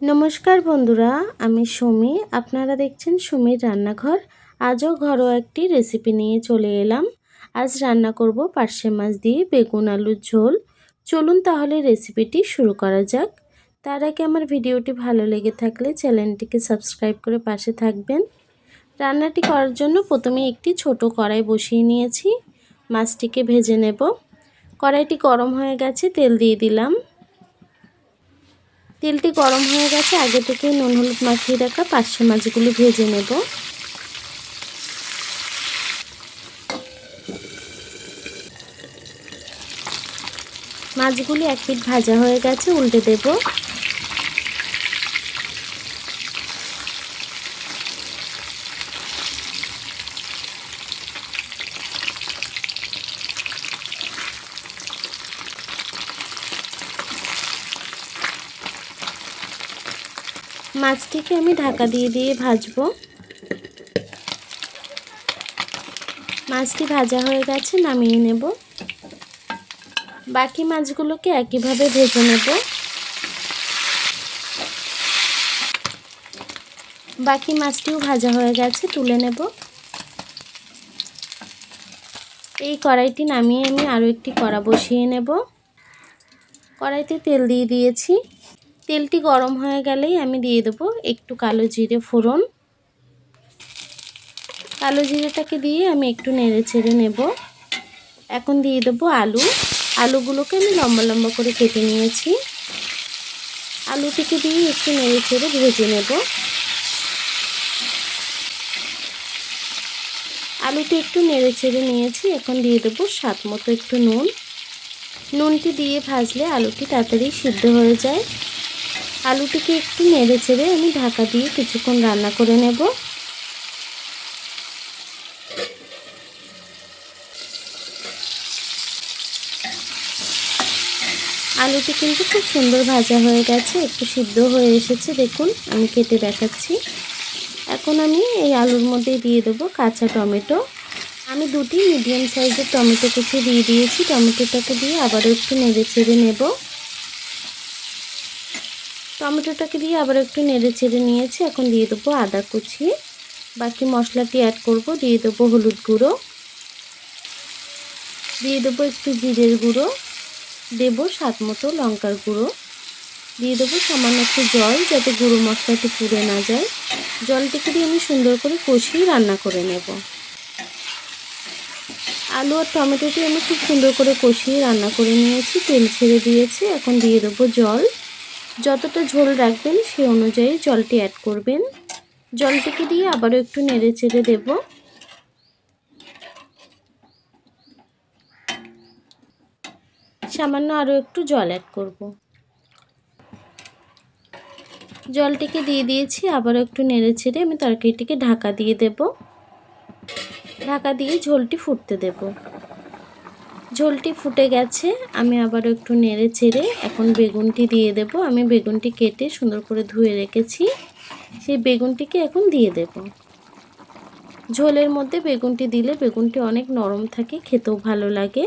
নমস্কার বন্ধুরা, আমি সুমি। আপনারা দেখছেন সুমির রান্নাঘর। আজও ঘরোয়া একটি রেসিপি নিয়ে চলে এলাম। আজ রান্না করব পার্শে মাছ দিয়ে বেগুন আলুর ঝোল। চলুন তাহলে রেসিপিটি শুরু করা যাক। তার আগে আমার ভিডিওটি ভালো লেগে থাকলে চ্যানেলটিকে সাবস্ক্রাইব করে পাশে থাকবেন। রান্নাটি করার জন্য প্রথমে একটি ছোট কড়াই বসিয়ে নিয়েছি। মাছটিকে ভেজে নেব। কড়াইটি গরম হয়ে গেছে, তেল দিয়ে দিলাম। তেলটি গরম হয়ে গেছে, আগে থেকে নুন হলুদ মাখিয়ে রাখা পার্শে মাছগুলি ভেজে নেব। মাছগুলি এক পিঠ ভাজা হয়ে গেছে, উল্টে দেব। মাছটিকে আমি ঢাকা দিয়ে দিয়ে ভাজবো। মাছটি ভাজা হয়ে গেছে, নামিয়ে নেব। বাকি মাছগুলোকে একইভাবে ভেজে নেব। বাকি মাছটিও ভাজা হয়ে গেছে, তুলে নেব। এই কড়াইটি নামিয়ে আমি আরও একটি কড়া বসিয়ে নেব। কড়াইতে তেল দিয়ে দিয়েছি। তেলটি গরম হয়ে গেলেই আমি দিয়ে দেবো একটু কালো জিরে ফোড়ন। কালো জিরেটাকে দিয়ে আমি একটু নেড়ে চেড়ে নেব। এখন দিয়ে দেবো আলু। আলুগুলোকে আমি লম্বা লম্বা করে কেটে নিয়েছি। আলুটিকে দিয়ে একটু নেড়ে চেড়ে ভেজে নেব। আলুটি একটু নেড়ে চেড়ে নিয়েছি। এখন দিয়ে দেবো স্বাদ মতো একটু নুন। নুনটি দিয়ে ভাজলে আলুটি তাড়াতাড়ি সিদ্ধ হয়ে যায়। আলুটিকে একটু নেড়ে চেড়ে আমি ঢাকা দিয়ে কিছুক্ষণ রান্না করে নেব। আলুটি কিন্তু খুব সুন্দর ভাজা হয়ে গেছে, একটু সিদ্ধ হয়ে এসেছে। দেখুন, আমি কেটে দেখাচ্ছি। এখন আমি এই আলুর মধ্যে দিয়ে দেবো কাঁচা টমেটো। আমি দুটি মিডিয়াম সাইজের টমেটো কুচি দিয়ে দিয়েছি। টমেটোটাকে দিয়ে আবারও একটু নেড়ে চেড়ে নেব। টমেটোটাকে দিয়ে আবার একটু নেড়ে চেড়ে নিয়েছি। এখন দিয়ে দেবো আদা কুচি। বাকি মশলাটি অ্যাড করব। দিয়ে দেবো হলুদ গুঁড়ো, দিয়ে দেবো একটু জিরের গুঁড়ো, দেবো স্বাদ মতো লঙ্কার গুঁড়ো, দিয়ে দেবো সামান্য একটু জল, যাতে গুঁড়ো মশলাটি পুড়ে না যায়। জলটিকে দিয়ে আমি সুন্দর করে কষিয়ে রান্না করে নেব। আলু আর টমেটোটি আমি খুব সুন্দর করে কষিয়ে রান্না করে নিয়েছি। তেল ছেড়ে দিয়েছি। এখন দিয়ে দেবো জল। যতটা ঝোল রাখবেন সেই অনুযায়ী জলটি অ্যাড করবেন। জলটিকে দিয়ে আবারও একটু নেড়ে চেড়ে দেব। সামান্য আরও একটু জল অ্যাড করব। জলটিকে দিয়ে দিয়েছি। আবারও একটু নেড়ে চেড়ে আমি তরকারিটিকে ঢাকা দিয়ে দেব। ঢাকা দিয়ে ঝোলটি ফুটতে দেব। ঝোলটি ফুটে গেছে। আমি আবারও একটু নেড়ে চেড়ে এখন বেগুনটি দিয়ে দেব। আমি বেগুনটি কেটে সুন্দর করে ধুয়ে রেখেছি। সেই বেগুনটিকে এখন দিয়ে দেব। ঝোলের মধ্যে বেগুনটি দিলে বেগুনটি অনেক নরম থাকে, খেতেও ভালো লাগে।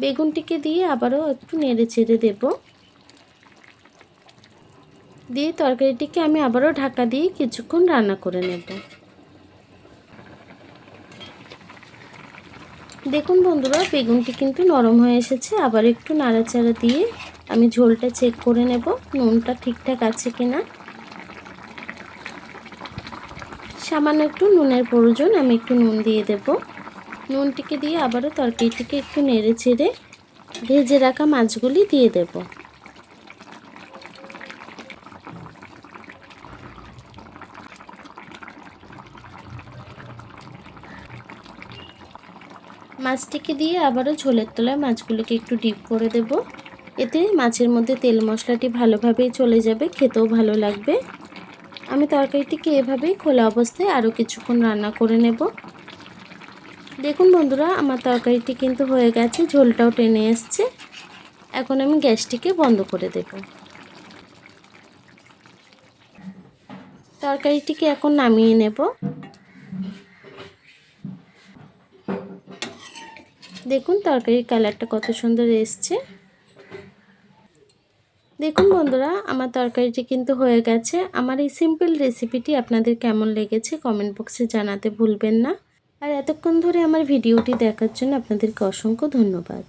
বেগুনটিকে দিয়ে আবারও একটু নেড়ে চেড়ে দেব। দিয়ে তরকারিটিকে আমি আবারও ঢাকা দিয়ে কিছুক্ষণ রান্না করে নেব। দেখুন বন্ধুরা, বেগুনটি কিন্তু নরম হয়ে এসেছে। আবার একটু নাড়াচাড়া দিয়ে আমি ঝোলটা চেক করে নেব, নুনটা ঠিকঠাক আছে কিনা। সামান্য একটু নুনের প্রয়োজন, আমি একটু নুন দিয়ে দেব। নুনটিকে দিয়ে আবারও তরকারিটিকে একটু নেড়ে চেড়ে ভেজে রাখা মাছগুলি দিয়ে দেব। মাছটিকে দিয়ে আবারও ঝোলের তলায় মাছগুলিকে একটু ডিপ করে দেব। এতে মাছের মধ্যে তেল মশলাটি ভালোভাবেই চলে যাবে, খেতেও ভালো লাগবে। আমি তরকারিটিকে এভাবেই খোলা অবস্থায় আরও কিছুক্ষণ রান্না করে নেব। দেখুন বন্ধুরা, আমার তরকারিটি কিন্তু হয়ে গেছে, ঝোলটাও টেনে এসছে। এখন আমি গ্যাসটিকে বন্ধ করে দেব। তরকারিটিকে এখন নামিয়ে নেব। দেখুন তরকারির কালারটা কত সুন্দর এসছে। দেখুন বন্ধুরা, আমার তরকারিটি কিন্তু হয়ে গেছে। আমার এই সিম্পল রেসিপিটি আপনাদের কেমন লেগেছে কমেন্ট বক্সে জানাতে ভুলবেন না। আর এতক্ষণ ধরে আমার ভিডিওটি দেখার জন্য আপনাদেরকে অসংখ্য ধন্যবাদ।